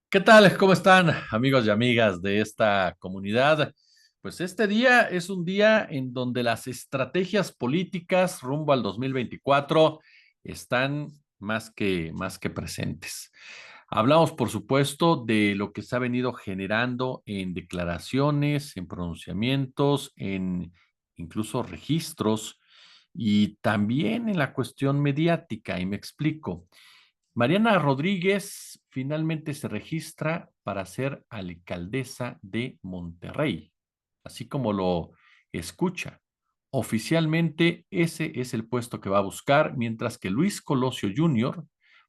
¿Qué tal? ¿Cómo están, amigos y amigas de esta comunidad? Pues este día es un día en donde las estrategias políticas rumbo al 2024 están más que presentes. Hablamos, por supuesto, de lo que se ha venido generando en declaraciones, en pronunciamientos, en incluso registros y también en la cuestión mediática. Y me explico. Mariana Rodríguez finalmente se registra para ser alcaldesa de Monterrey, así como lo escucha. Oficialmente ese es el puesto que va a buscar, mientras que Luis Colosio Jr.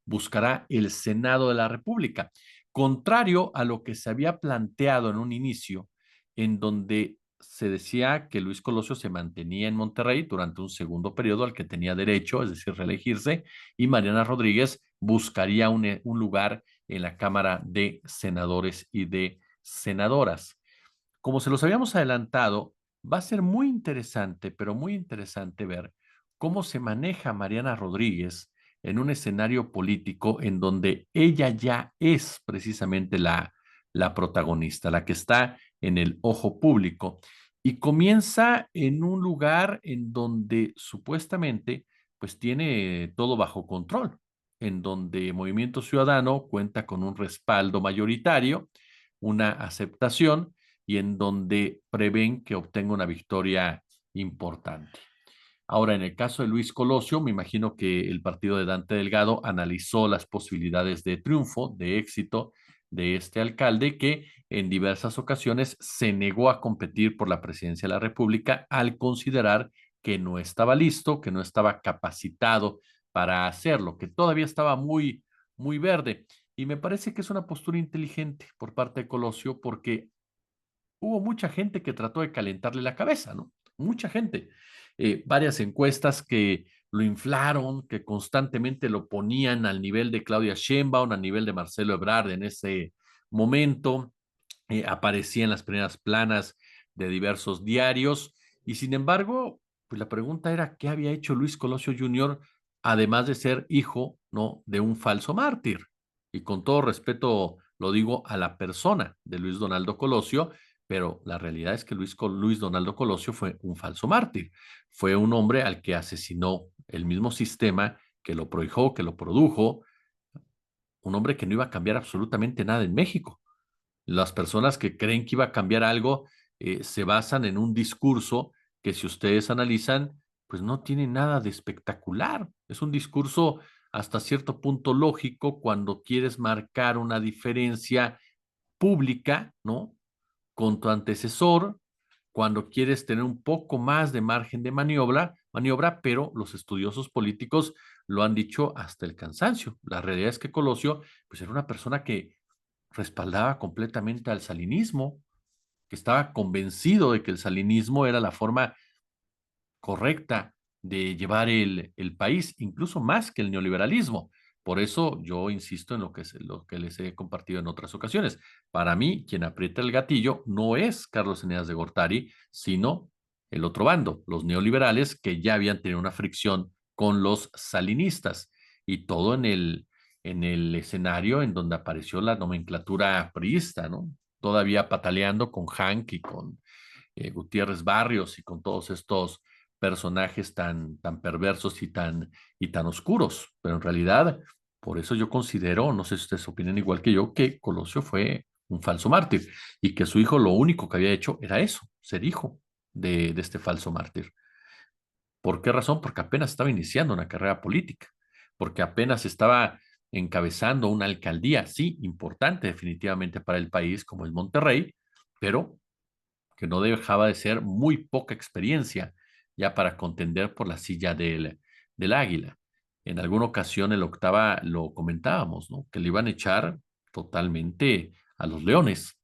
buscará el Senado de la República, contrario a lo que se había planteado en un inicio, en donde se decía que Luis Colosio se mantenía en Monterrey durante un segundo periodo al que tenía derecho, es decir, reelegirse, y Mariana Rodríguez buscaría un lugar en la Cámara de Senadores y de Senadoras. Como se los habíamos adelantado, va a ser muy interesante, pero muy interesante ver cómo se maneja Mariana Rodríguez en un escenario político en donde ella ya es precisamente la protagonista, la que está en el ojo público, y comienza en un lugar en donde supuestamente pues tiene todo bajo control, en donde Movimiento Ciudadano cuenta con un respaldo mayoritario, una aceptación, y en donde prevén que obtenga una victoria importante. Ahora, en el caso de Luis Colosio, me imagino que el partido de Dante Delgado analizó las posibilidades de triunfo, de éxito de este alcalde que en diversas ocasiones se negó a competir por la presidencia de la República al considerar que no estaba listo, que no estaba capacitado para hacerlo, que todavía estaba muy verde. Y me parece que es una postura inteligente por parte de Colosio porque hubo mucha gente que trató de calentarle la cabeza, ¿no? Mucha gente. Varias encuestas que lo inflaron, que constantemente lo ponían al nivel de Claudia Sheinbaum, al nivel de Marcelo Ebrard en ese momento. Aparecía en las primeras planas de diversos diarios. Y sin embargo, pues la pregunta era, ¿qué había hecho Luis Colosio Jr., además de ser hijo, ¿no?, de un falso mártir? Y con todo respeto lo digo a la persona de Luis Donaldo Colosio, pero la realidad es que Luis Donaldo Colosio fue un falso mártir. Fue un hombre al que asesinó el mismo sistema que lo prohijó, que lo produjo, un hombre que no iba a cambiar absolutamente nada en México. Las personas que creen que iba a cambiar algo se basan en un discurso que, si ustedes analizan, pues no tiene nada de espectacular. Es un discurso hasta cierto punto lógico cuando quieres marcar una diferencia pública, ¿no?, con tu antecesor, cuando quieres tener un poco más de margen de maniobra, pero los estudiosos políticos lo han dicho hasta el cansancio. La realidad es que Colosio, pues, era una persona que respaldaba completamente al salinismo, que estaba convencido de que el salinismo era la forma correcta de llevar el país, incluso más que el neoliberalismo. Por eso yo insisto en lo que les he compartido en otras ocasiones. Para mí, quien aprieta el gatillo no es Carlos Eneas de Gortari, sino el otro bando, los neoliberales que ya habían tenido una fricción con los salinistas, y todo en el escenario en donde apareció la nomenclatura priista, ¿no? Todavía pataleando con Hank y con Gutiérrez Barrios y con todos estos personajes tan perversos y tan oscuros. Pero en realidad, por eso yo considero, no sé si ustedes opinan igual que yo, que Colosio fue un falso mártir y que su hijo lo único que había hecho era eso, ser hijo de este falso mártir. ¿Por qué razón? Porque apenas estaba iniciando una carrera política, porque apenas estaba encabezando una alcaldía, sí, importante definitivamente para el país, como es Monterrey, pero que no dejaba de ser muy poca experiencia ya para contender por la silla del Águila. En alguna ocasión el octava lo comentábamos, ¿no?, que le iban a echar totalmente a los leones,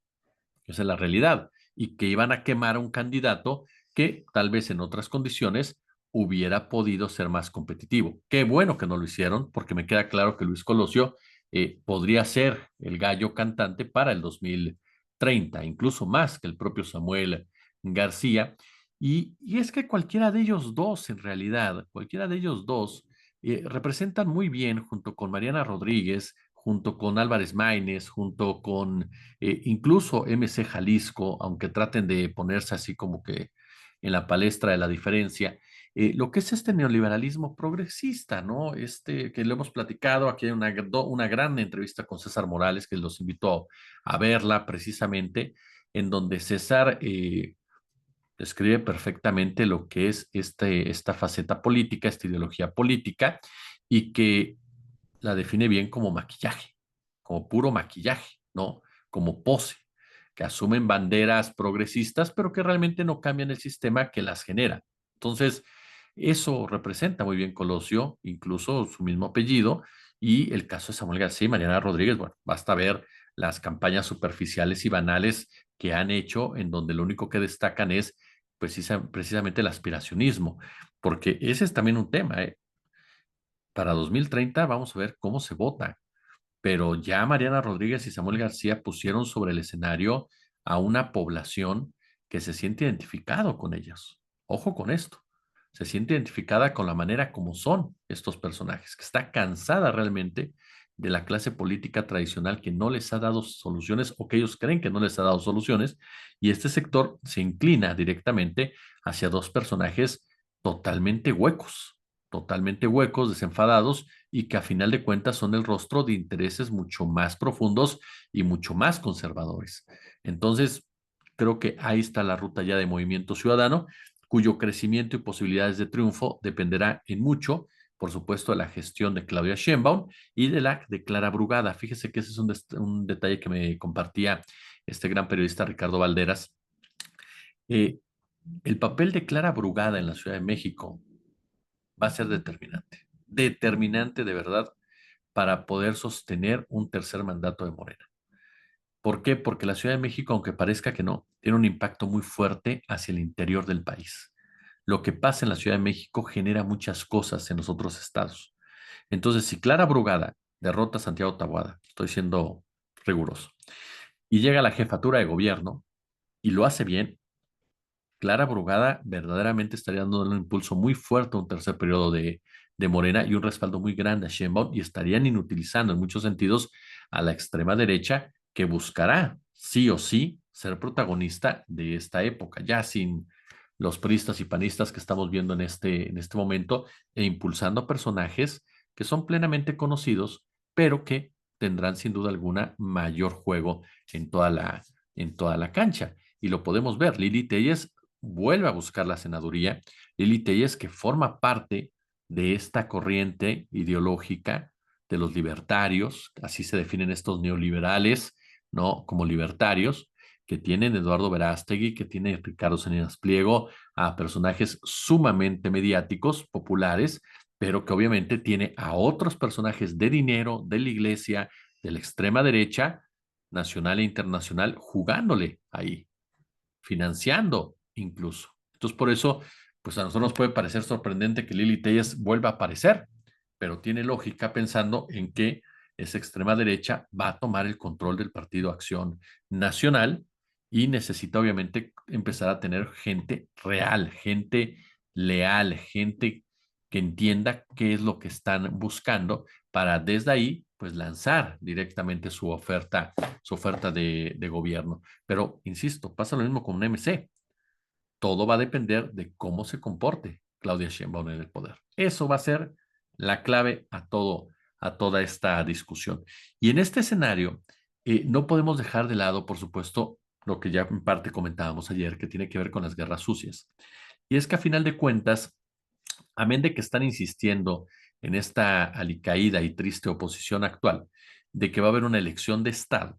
esa es la realidad, y que iban a quemar a un candidato que tal vez en otras condiciones hubiera podido ser más competitivo. Qué bueno que no lo hicieron, porque me queda claro que Luis Colosio podría ser el gallo cantante para el 2030, incluso más que el propio Samuel García. Y es que cualquiera de ellos dos, en realidad, cualquiera de ellos dos, representan muy bien, junto con Mariana Rodríguez, junto con Álvarez Maínez, junto con incluso MC Jalisco, aunque traten de ponerse así como que en la palestra de la diferencia, lo que es este neoliberalismo progresista, ¿no? Este que lo hemos platicado, aquí hay una gran entrevista con César Morales, que los invito a verla precisamente, en donde César describe perfectamente lo que es esta faceta política, esta ideología política, y que la define bien como maquillaje, como puro maquillaje, ¿no? Como pose, que asumen banderas progresistas, pero que realmente no cambian el sistema que las genera. Entonces, eso representa muy bien Colosio, incluso su mismo apellido, y el caso de Samuel García y Mariana Rodríguez, bueno, basta ver las campañas superficiales y banales que han hecho, en donde lo único que destacan es precisamente el aspiracionismo, porque ese es también un tema, ¿eh? Para 2030 vamos a ver cómo se vota, pero ya Mariana Rodríguez y Samuel García pusieron sobre el escenario a una población que se siente identificado con ellos. Ojo con esto, se siente identificada con la manera como son estos personajes, que está cansada realmente de la clase política tradicional que no les ha dado soluciones o que ellos creen que no les ha dado soluciones, y este sector se inclina directamente hacia dos personajes totalmente totalmente huecos, desenfadados, y que a final de cuentas son el rostro de intereses mucho más profundos y mucho más conservadores. Entonces, creo que ahí está la ruta ya de Movimiento Ciudadano, cuyo crecimiento y posibilidades de triunfo dependerá en mucho, por supuesto, de la gestión de Claudia Sheinbaum y de la de Clara Brugada. Fíjese que ese es un detalle que me compartía este gran periodista Ricardo Valderas. Eh, el papel de Clara Brugada en la Ciudad de México va a ser determinante, determinante de verdad para poder sostener un tercer mandato de Morena. ¿Por qué? Porque la Ciudad de México, aunque parezca que no, tiene un impacto muy fuerte hacia el interior del país. Lo que pasa en la Ciudad de México genera muchas cosas en los otros estados. Entonces, si Clara Brugada derrota a Santiago Taboada, estoy siendo riguroso, y llega a la jefatura de gobierno y lo hace bien, Clara Brugada verdaderamente estaría dando un impulso muy fuerte a un tercer periodo de Morena y un respaldo muy grande a Sheinbaum, y estarían inutilizando en muchos sentidos a la extrema derecha, que buscará sí o sí ser protagonista de esta época, ya sin los priistas y panistas que estamos viendo en este momento, e impulsando personajes que son plenamente conocidos, pero que tendrán sin duda alguna mayor juego en en toda la cancha. Y lo podemos ver, Lili Telles vuelve a buscar la senaduría. Lili Telles, que forma parte de esta corriente ideológica de los libertarios, así se definen estos neoliberales, ¿no? Como libertarios, que tienen Eduardo Verástegui, que tiene Ricardo Salinas Pliego, a personajes sumamente mediáticos, populares, pero que obviamente tiene a otros personajes de dinero, de la iglesia, de la extrema derecha, nacional e internacional, jugándole ahí, financiando incluso. Entonces, por eso, pues a nosotros nos puede parecer sorprendente que Lili Telles vuelva a aparecer, pero tiene lógica pensando en que esa extrema derecha va a tomar el control del Partido Acción Nacional, y necesita obviamente empezar a tener gente real, gente leal, gente que entienda qué es lo que están buscando para desde ahí pues lanzar directamente su oferta de gobierno. Pero, insisto, pasa lo mismo con un MC. Todo va a depender de cómo se comporte Claudia Sheinbaum en el poder. Eso va a ser la clave a toda esta discusión. Y en este escenario, no podemos dejar de lado, por supuesto, lo que ya en parte comentábamos ayer, que tiene que ver con las guerras sucias. Y es que a final de cuentas, amén de que están insistiendo en esta alicaída y triste oposición actual, de que va a haber una elección de Estado,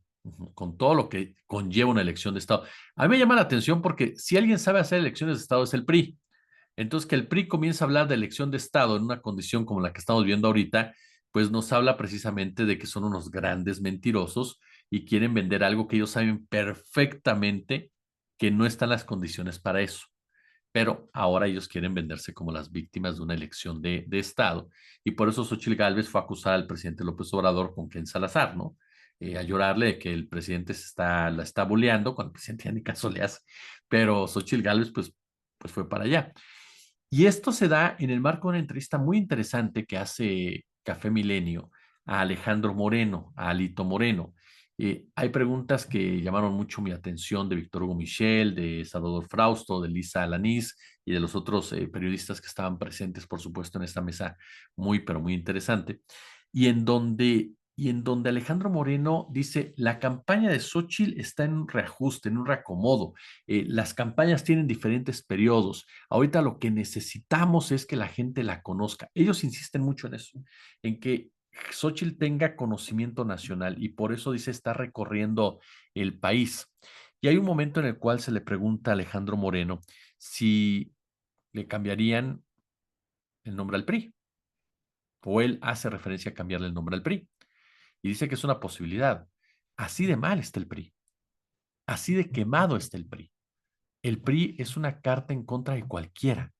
con todo lo que conlleva una elección de Estado. A mí me llama la atención porque si alguien sabe hacer elecciones de Estado es el PRI. Entonces, que el PRI comience a hablar de elección de Estado en una condición como la que estamos viendo ahorita, pues nos habla precisamente de que son unos grandes mentirosos y quieren vender algo que ellos saben perfectamente que no están las condiciones para eso, pero ahora ellos quieren venderse como las víctimas de una elección de Estado. Y por eso Xochitl Gálvez fue acusada al presidente López Obrador con Ken Salazar, ¿no? A llorarle de que el presidente la está bulleando, cuando el presidente ya ni caso le hace. Pero Xochitl Gálvez, pues fue para allá. Y esto se da en el marco de una entrevista muy interesante que hace Café Milenio a Alejandro Moreno, a Alito Moreno. Hay preguntas que llamaron mucho mi atención de Víctor Hugo Michel, de Salvador Frausto, de Lisa Alanís y de los otros periodistas que estaban presentes, por supuesto, en esta mesa muy, pero muy interesante, y en donde Alejandro Moreno dice, la campaña de Xóchitl está en un reajuste, en un reacomodo. Las campañas tienen diferentes periodos. Ahorita lo que necesitamos es que la gente la conozca. Ellos insisten mucho en eso, en que Xóchitl tenga conocimiento nacional y por eso dice está recorriendo el país. Y hay un momento en el cual se le pregunta a Alejandro Moreno si le cambiarían el nombre al PRI, o él hace referencia a cambiarle el nombre al PRI. Y dice que es una posibilidad. Así de mal está el PRI, así de quemado está el PRI. El PRI es una carta en contra de cualquiera.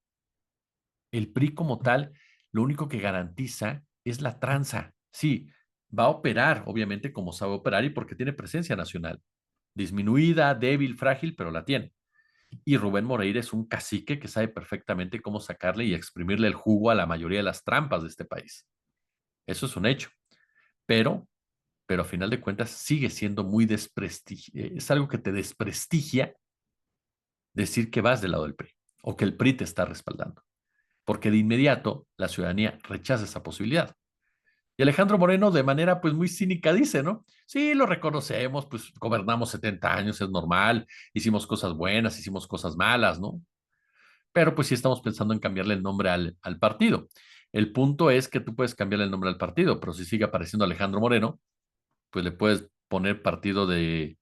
El PRI como tal, lo único que garantiza es la tranza. Sí, va a operar, obviamente, como sabe operar y porque tiene presencia nacional. Disminuida, débil, frágil, pero la tiene. Y Rubén Moreira es un cacique que sabe perfectamente cómo sacarle y exprimirle el jugo a la mayoría de las trampas de este país. Eso es un hecho. Pero, pero a final de cuentas sigue siendo muy es algo que te desprestigia decir que vas del lado del PRI o que el PRI te está respaldando, porque de inmediato la ciudadanía rechaza esa posibilidad. Y Alejandro Moreno de manera pues muy cínica dice, ¿no? Sí, lo reconocemos, pues gobernamos 70 años, es normal, hicimos cosas buenas, hicimos cosas malas, ¿no? Pero pues sí estamos pensando en cambiarle el nombre al partido. El punto es que tú puedes cambiarle el nombre al partido, pero si sigue apareciendo Alejandro Moreno, pues le puedes poner partido de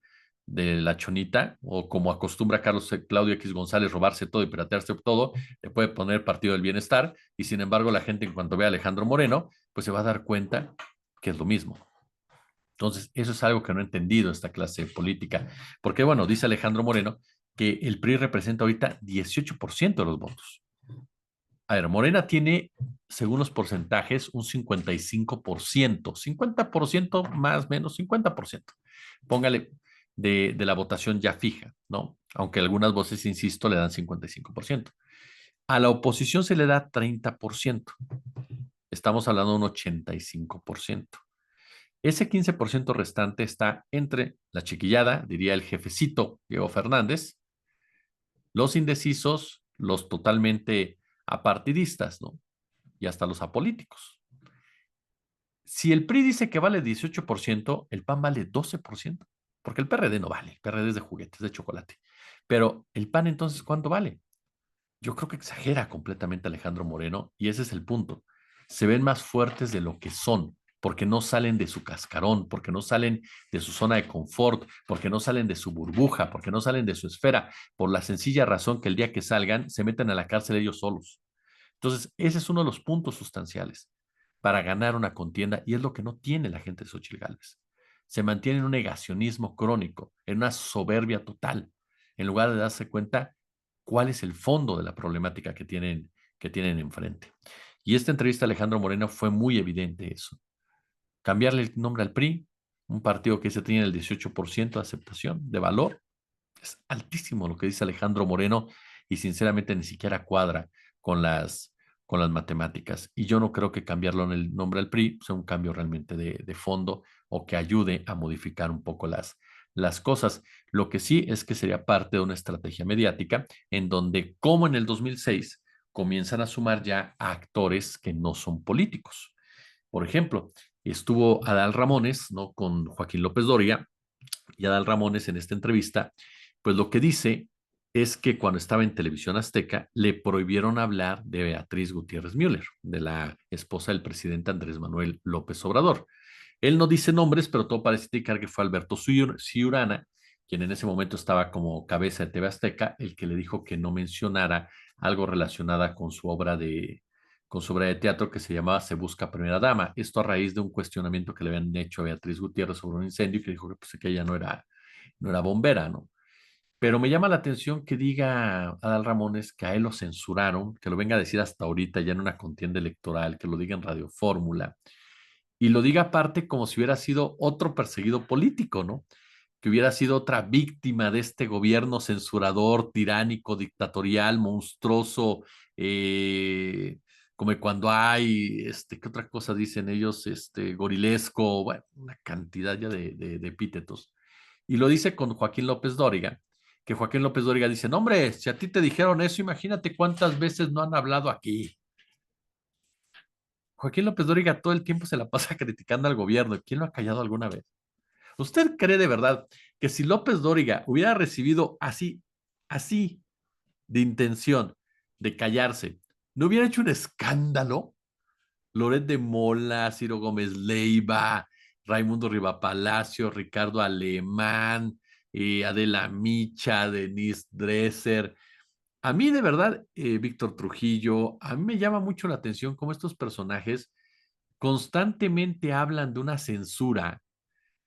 la chonita, o como acostumbra Carlos Claudio X González robarse todo y piratearse todo, le puede poner partido del bienestar, y sin embargo la gente en cuanto ve a Alejandro Moreno, pues se va a dar cuenta que es lo mismo. Entonces, eso es algo que no he entendido esta clase política, porque bueno, dice Alejandro Moreno que el PRI representa ahorita 18% de los votos. A ver, Morena tiene, según los porcentajes, un 55%, 50% más o menos, 50%. Póngale de la votación ya fija, ¿no? Aunque algunas voces, insisto, le dan 55%. A la oposición se le da 30%. Estamos hablando de un 85%. Ese 15% restante está entre la chiquillada, diría el jefecito Diego Fernández, los indecisos, los totalmente apartidistas, ¿no? Y hasta los apolíticos. Si el PRI dice que vale 18%, el PAN vale 12%, porque el PRD no vale, el PRD es de juguetes, de chocolate. Pero el PAN entonces, ¿cuánto vale? Yo creo que exagera completamente Alejandro Moreno y ese es el punto. Se ven más fuertes de lo que son, porque no salen de su cascarón, porque no salen de su zona de confort, porque no salen de su burbuja, porque no salen de su esfera, por la sencilla razón que el día que salgan se meten a la cárcel ellos solos. Entonces, ese es uno de los puntos sustanciales para ganar una contienda y es lo que no tiene la gente de Xochitl Gálvez. Se mantiene en un negacionismo crónico, en una soberbia total, en lugar de darse cuenta cuál es el fondo de la problemática que tienen enfrente. Y esta entrevista a Alejandro Moreno fue muy evidente eso. Cambiarle el nombre al PRI, un partido que se tiene el 18% de aceptación, de valor, es altísimo lo que dice Alejandro Moreno y sinceramente ni siquiera cuadra con las matemáticas. Y yo no creo que cambiarlo en el nombre al PRI sea un cambio realmente de fondo o que ayude a modificar un poco las cosas. Lo que sí es que sería parte de una estrategia mediática en donde, como en el 2006, comienzan a sumar ya a actores que no son políticos. Por ejemplo, estuvo Adal Ramones, ¿no? Con Joaquín López Doria, y Adal Ramones en esta entrevista, pues lo que dice es que cuando estaba en Televisión Azteca le prohibieron hablar de Beatriz Gutiérrez Müller, de la esposa del presidente Andrés Manuel López Obrador. Él no dice nombres, pero todo parece indicar que fue Alberto Ciurana, quien en ese momento estaba como cabeza de TV Azteca, el que le dijo que no mencionara algo relacionada con su obra de teatro que se llamaba Se Busca Primera Dama. Esto a raíz de un cuestionamiento que le habían hecho a Beatriz Gutiérrez sobre un incendio y que dijo que, pues, que ella no era bombera, ¿no? Pero me llama la atención que diga Adal Ramones que a él lo censuraron, que lo venga a decir hasta ahorita ya en una contienda electoral, que lo diga en Radio Fórmula, y lo diga aparte como si hubiera sido otro perseguido político, ¿no? Que hubiera sido otra víctima de este gobierno censurador, tiránico, dictatorial, monstruoso, eh, como cuando hay, ¿qué otra cosa dicen ellos? Gorilesco, bueno, una cantidad ya de epítetos. Y lo dice con Joaquín López Dóriga, que Joaquín López Dóriga dice, no, hombre, si a ti te dijeron eso, imagínate cuántas veces no han hablado aquí. Joaquín López Dóriga todo el tiempo se la pasa criticando al gobierno. ¿Quién lo ha callado alguna vez? ¿Usted cree de verdad que si López Dóriga hubiera recibido así de intención de callarse, no hubiera hecho un escándalo? Loret de Mola, Ciro Gómez Leiva, Raimundo Rivapalacio, Ricardo Alemán, Adela Micha, Denise Dresser. A mí de verdad, Víctor Trujillo, a mí me llama mucho la atención cómo estos personajes constantemente hablan de una censura,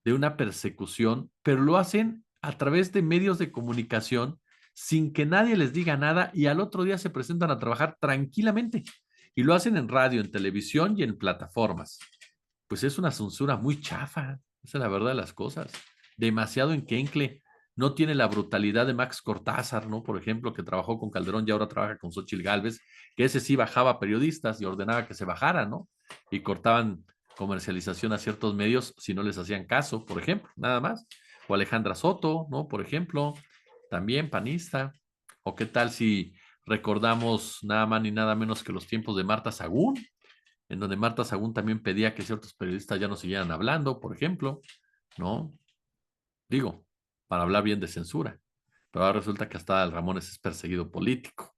de una persecución, pero lo hacen a través de medios de comunicación sin que nadie les diga nada y al otro día se presentan a trabajar tranquilamente y lo hacen en radio, en televisión y en plataformas. Pues es una censura muy chafa, esa es la verdad de las cosas. Demasiado enquencle. No tiene la brutalidad de Max Cortázar, ¿no? Por ejemplo, que trabajó con Calderón y ahora trabaja con Xochitl Gálvez, que ese sí bajaba periodistas y ordenaba que se bajaran, ¿no? Y cortaban comercialización a ciertos medios si no les hacían caso, por ejemplo, nada más. O Alejandra Soto, ¿no? Por ejemplo, también panista. O qué tal si recordamos nada más ni nada menos que los tiempos de Marta Sagún, en donde Marta Sagún también pedía que ciertos periodistas ya no siguieran hablando, por ejemplo, ¿no? Digo, para hablar bien de censura. Pero ahora resulta que hasta el Ramones es perseguido político.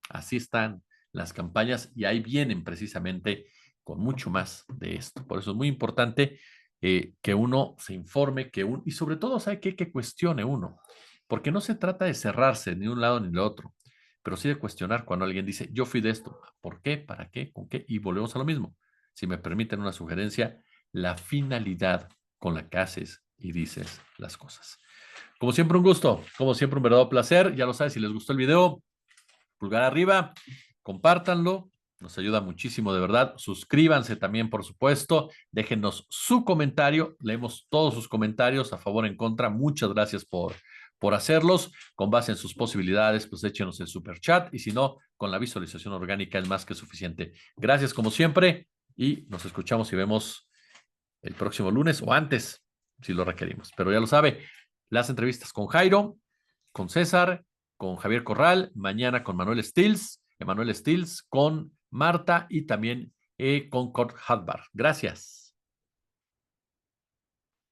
Así están las campañas y ahí vienen precisamente con mucho más de esto. Por eso es muy importante que uno se informe, y sobre todo, ¿sabe qué? Que cuestione uno, porque no se trata de cerrarse ni un lado ni el otro, pero sí de cuestionar cuando alguien dice, yo fui de esto, ¿por qué? ¿Para qué? ¿Con qué? Y volvemos a lo mismo. Si me permiten una sugerencia, la finalidad con la que haces y dices las cosas. Como siempre, un gusto, como siempre, un verdadero placer. Ya lo sabes, si les gustó el video, pulgar arriba, compártanlo, nos ayuda muchísimo de verdad. Suscríbanse también, por supuesto, déjenos su comentario, leemos todos sus comentarios a favor, en contra. Muchas gracias por hacerlos. Con base en sus posibilidades, pues échenos el super chat y si no, con la visualización orgánica es más que suficiente. Gracias como siempre y nos escuchamos y vemos el próximo lunes o antes, si lo requerimos. Pero ya lo sabe, las entrevistas con Jairo, con César, con Javier Corral, mañana con Emanuel Stills, con Marta y también con Kurt Hadbar. Gracias.